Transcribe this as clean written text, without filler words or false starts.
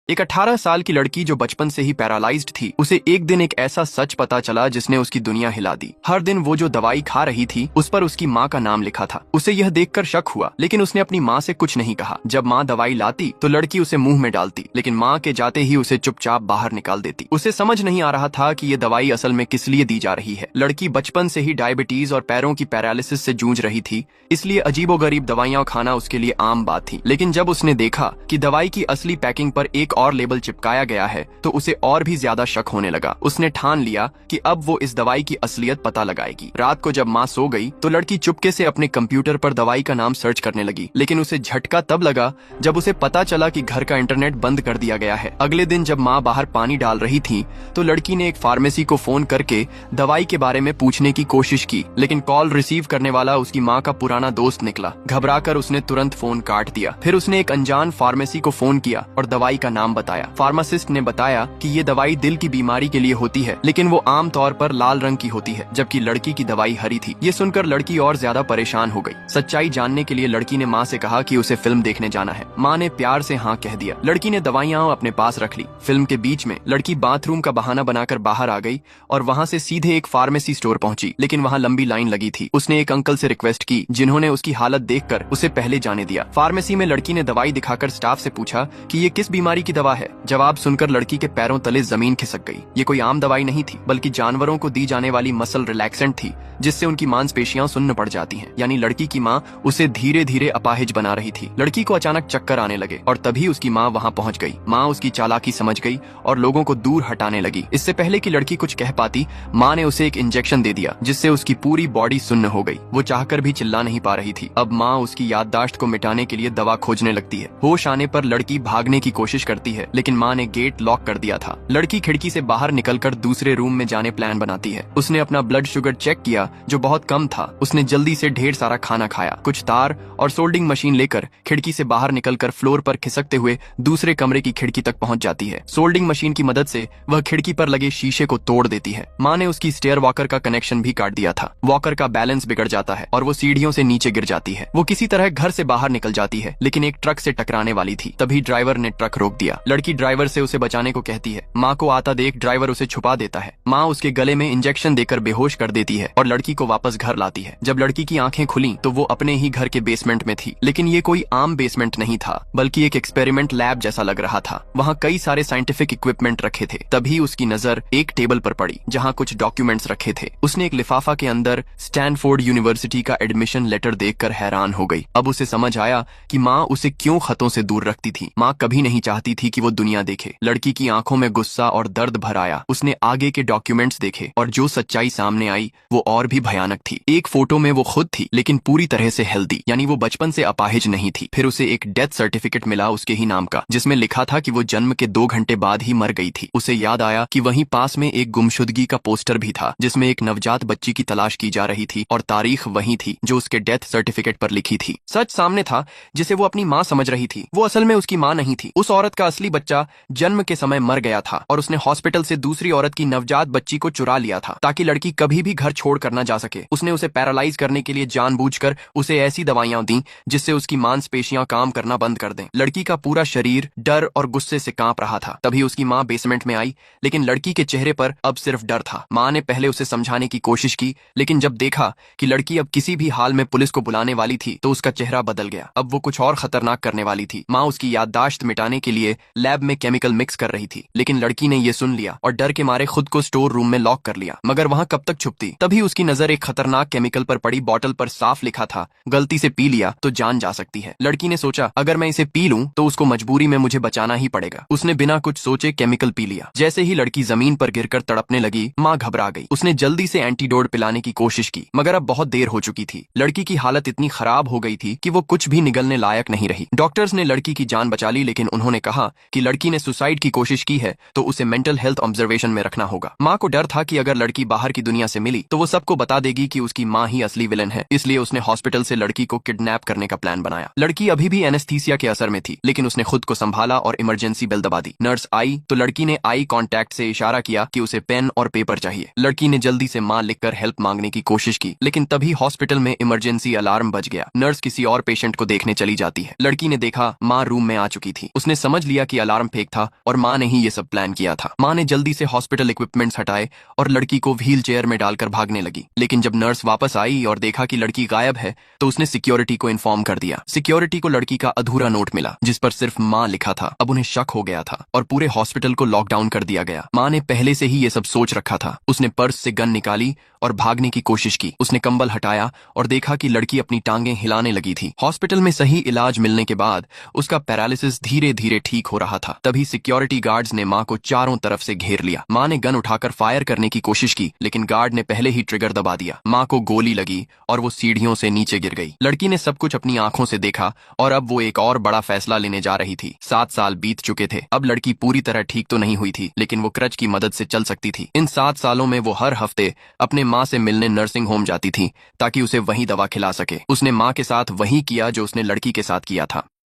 एक 18 साल की लड़की जो बचपन से ही पैरालाइज्ड थी, उसे एक दिन एक ऐसा सच पता चला जिसने उसकी दुनिया हिला दी। हर दिन वो जो दवाई खा रही थी उस पर उसकी माँ का नाम लिखा था। उसे यह देखकर शक हुआ, लेकिन उसने अपनी माँ से कुछ नहीं कहा। जब माँ दवाई लाती तो लड़की उसे मुंह में डालती, लेकिन माँ के जाते ही उसे चुपचाप बाहर निकाल देती। उसे समझ नहीं आ रहा था कि ये दवाई असल में किस लिए दी जा रही है। लड़की बचपन से ही डायबिटीज और पैरों की पैरालिसिस से जूझ रही थी, इसलिए अजीबोगरीब दवाइयां खाना उसके लिए आम बात थी। लेकिन जब उसने देखा कि दवाई की असली पैकिंग पर एक और लेबल चिपकाया गया है तो उसे और भी ज्यादा शक होने लगा। उसने ठान लिया कि अब वो इस दवाई की असलियत पता लगाएगी। रात को जब माँ सो गई तो लड़की चुपके से अपने कंप्यूटर पर दवाई का नाम सर्च करने लगी, लेकिन उसे झटका तब लगा जब उसे पता चला कि घर का इंटरनेट बंद कर दिया गया है। अगले दिन जब माँ बाहर पानी डाल रही थी तो लड़की ने एक फार्मेसी को फोन करके दवाई के बारे में पूछने की कोशिश की, लेकिन कॉल रिसीव करने वाला उसकी माँ का पुराना दोस्त निकला। घबराकर उसने तुरंत फोन काट दिया। फिर उसने एक अनजान फार्मेसी को फोन किया और दवाई का नाम बताया। फार्मासिस्ट ने बताया कि ये दवाई दिल की बीमारी के लिए होती है, लेकिन वो आम तौर पर लाल रंग की होती है, जबकि लड़की की दवाई हरी थी। ये सुनकर लड़की और ज्यादा परेशान हो गई। सच्चाई जानने के लिए लड़की ने माँ से कहा कि उसे फिल्म देखने जाना है। माँ ने प्यार से हाँ कह दिया। लड़की ने दवाइयाँ अपने पास रख ली। फिल्म के बीच में लड़की बाथरूम का बहाना बनाकर बाहर आ गई और वहाँ से सीधे एक फार्मेसी स्टोर पहुंची, लेकिन वहाँ लंबी लाइन लगी थी। उसने एक अंकल से रिक्वेस्ट की, जिन्होंने उसकी हालत देखकर उसे पहले जाने दिया। फार्मेसी में लड़की ने दवाई दिखाकर स्टाफ से पूछा कि ये किस बीमारी की दवा है। जवाब सुनकर लड़की के पैरों तले जमीन खिसक गई। ये कोई आम दवाई नहीं थी, बल्कि जानवरों को दी जाने वाली मसल रिलैक्सेंट थी, जिससे उनकी मांसपेशियां सुन्न पड़ जाती हैं। यानी लड़की की माँ उसे धीरे धीरे अपाहिज बना रही थी। लड़की को अचानक चक्कर आने लगे और तभी उसकी माँ वहाँ पहुँच गई। माँ उसकी चालाकी समझ गई और लोगों को दूर हटाने लगी। इससे पहले कि लड़की कुछ कह पाती, माँ ने उसे एक इंजेक्शन दे दिया, जिससे उसकी पूरी बॉडी सुन्न हो गई। वो चाहकर भी चिल्ला नहीं पा रही थी। अब माँ उसकी याददाश्त को मिटाने के लिए दवा खोजने लगती है। होश आने पर लड़की भागने की कोशिश करती है, लेकिन माँ ने गेट लॉक कर दिया था। लड़की खिड़की से बाहर निकलकर दूसरे रूम में जाने प्लान बनाती है। उसने अपना ब्लड शुगर चेक किया, जो बहुत कम था। उसने जल्दी से ढेर सारा खाना खाया। कुछ तार और सोल्डिंग मशीन लेकर खिड़की से बाहर निकलकर फ्लोर पर खिसकते हुए दूसरे कमरे की खिड़की तक पहुंच जाती है। सोल्डिंग मशीन की मदद से वह खिड़की पर लगे शीशे को तोड़ देती है। माँ ने उसकी स्टेयर वॉकर का कनेक्शन भी काट दिया था। वॉकर का बैलेंस बिगड़ जाता है और वो सीढ़ियों से नीचे गिर जाती है। वो किसी तरह घर से बाहर निकल जाती है, लेकिन एक ट्रक से टकराने वाली थी। तभी ड्राइवर ने ट्रक रोक दिया। लड़की ड्राइवर से उसे बचाने को कहती है। माँ को आता देख ड्राइवर उसे छुपा देता है। माँ उसके गले में इंजेक्शन देकर बेहोश कर देती है और लड़की को वापस घर लाती है। जब लड़की की आंखें खुली तो वो अपने ही घर के बेसमेंट में थी, लेकिन ये कोई आम बेसमेंट नहीं था, बल्कि एक एक्सपेरिमेंट लैब जैसा लग रहा था। वहाँ कई सारे साइंटिफिक इक्विपमेंट रखे थे। तभी उसकी नजर एक टेबल पर पड़ी, जहाँ कुछ डॉक्यूमेंट्स रखे थे। उसने एक लिफाफा के अंदर स्टैनफोर्ड यूनिवर्सिटी का एडमिशन लेटर देखकर हैरान हो गई। अब उसे समझ आया कि माँ उसे क्यों खतों से दूर रखती थी। माँ कभी नहीं चाहती थी कि वो दुनिया देखे। लड़की की आंखों में गुस्सा और दर्द भर आया। उसने आगे के डॉक्यूमेंट्स देखे और जो सच्चाई सामने आई वो और भी भयानक थी। एक फोटो में वो खुद थी, लेकिन पूरी तरह से हेल्दी, यानी वो बचपन से अपाहिज नहीं थी। फिर उसे एक डेथ सर्टिफिकेट मिला उसके ही नाम का, जिसमें लिखा था कि वो जन्म के 2 घंटे बाद ही मर गई थी। उसे याद आया कि वहीं पास में एक गुमशुदगी का पोस्टर भी था, जिसमें एक नवजात बच्ची की तलाश की जा रही थी और तारीख वही थी जो उसके डेथ सर्टिफिकेट पर लिखी थी। सच सामने था, जिसे वो अपनी माँ समझ रही थी। वो असल में उसकी माँ नहीं थी। उस औरत का असली बच्चा जन्म के समय मर गया था और उसने हॉस्पिटल से दूसरी औरत की नवजात बच्ची को चुरा लिया था, ताकि लड़की कभी भी घर छोड़ कर न जा सके। उसने उसे पैरालाइज करने के लिए जानबूझकर उसे ऐसी दवाइयां दी जिससे उसकी मांसपेशियां काम करना बंद कर दें। लड़की का पूरा शरीर डर और गुस्से से कांप रहा था। तभी उसकी माँ बेसमेंट में आई, लेकिन लड़की के चेहरे पर अब सिर्फ डर था। माँ ने पहले उसे समझाने की कोशिश की, लेकिन जब देखा कि लड़की अब किसी भी हाल में पुलिस को बुलाने वाली थी तो उसका चेहरा बदल गया। अब वो कुछ और खतरनाक करने वाली थी। माँ उसकी याददाश्त मिटाने के लिए लैब में केमिकल मिक्स कर रही थी, लेकिन लड़की ने ये सुन लिया और डर के मारे खुद को स्टोर रूम में लॉक कर लिया। मगर वहाँ कब तक छुपती। तभी उसकी नजर एक खतरनाक केमिकल पर पड़ी। बॉटल पर साफ लिखा था, गलती से पी लिया तो जान जा सकती है। लड़की ने सोचा, अगर मैं इसे पी लूं तो उसको मजबूरी में मुझे बचाना ही पड़ेगा। उसने बिना कुछ सोचे केमिकल पी लिया। जैसे ही लड़की जमीन पर गिरकर तड़पने लगी, माँ घबरा गई। उसने जल्दी से एंटीडोट पिलाने की कोशिश की, मगर अब बहुत देर हो चुकी थी। लड़की की हालत इतनी खराब हो गई थी कि वो कुछ भी निगलने लायक नहीं रही। डॉक्टर्स ने लड़की की जान बचा ली, लेकिन उन्होंने कहा कि लड़की ने सुसाइड की कोशिश की है तो उसे मेंटल हेल्थ ऑब्जर्वेशन में रखना होगा। माँ को डर था कि अगर लड़की बाहर की दुनिया से मिली तो वो सबको बता देगी कि उसकी माँ ही असली विलन है। इसलिए उसने हॉस्पिटल से लड़की को किडनैप करने का प्लान बनाया। लड़की अभी भी एनेस्थीसिया के असर में थी, लेकिन उसने खुद को संभाला और इमरजेंसी बेल दबा दी। नर्स आई तो लड़की ने आई कांटेक्ट से इशारा किया कि उसे पेन और पेपर चाहिए। लड़की ने जल्दी से माँ लिखकर हेल्प मांगने की कोशिश की, लेकिन तभी हॉस्पिटल में इमरजेंसी अलार्म बज गया। नर्स किसी और पेशेंट को देखने चली जाती है। लड़की ने देखा माँ रूम में आ चुकी थी। उसने समझ लिया लिया कि अलार्म फेक था और माँ ने ही ये सब प्लान किया था। माँ ने जल्दी से हॉस्पिटल इक्विपमेंट्स हटाए और लड़की को व्हील चेयर में डालकर भागने लगी। लेकिन जब नर्स वापस आई और देखा कि लड़की गायब है तो उसने सिक्योरिटी को इन्फॉर्म कर दिया। सिक्योरिटी को लड़की का अधूरा नोट मिला जिस पर सिर्फ माँ लिखा था। अब उन्हें शक हो गया था और पूरे हॉस्पिटल को लॉकडाउन कर दिया गया। माँ ने पहले से ही ये सब सोच रखा था। उसने पर्स से गन निकाली और भागने की कोशिश की। उसने कंबल हटाया और देखा कि लड़की अपनी टांगें हिलाने लगी थी। हॉस्पिटल में सही इलाज मिलने के बाद उसका पैरालिसिस धीरे धीरे ठीक हो रहा था। तभी सिक्योरिटी गार्ड्स ने माँ को चारों तरफ से घेर लिया। माँ ने गन उठाकर फायर करने की कोशिश की लेकिन गार्ड ने पहले ही ट्रिगर दबा दिया। माँ को गोली लगी और वो सीढ़ियों से नीचे गिर गई। लड़की ने सब कुछ अपनी आंखों से देखा और अब वो एक और बड़ा फैसला लेने जा रही थी। 7 साल बीत चुके थे। अब लड़की पूरी तरह ठीक तो नहीं हुई थी लेकिन वो क्रच की मदद से चल सकती थी। इन 7 सालों में वो हर हफ्ते अपने माँ से मिलने नर्सिंग होम जाती थी ताकि उसे वहीं दवा खिला सके। उसने माँ के साथ वही किया जो उसने लड़की के साथ किया था।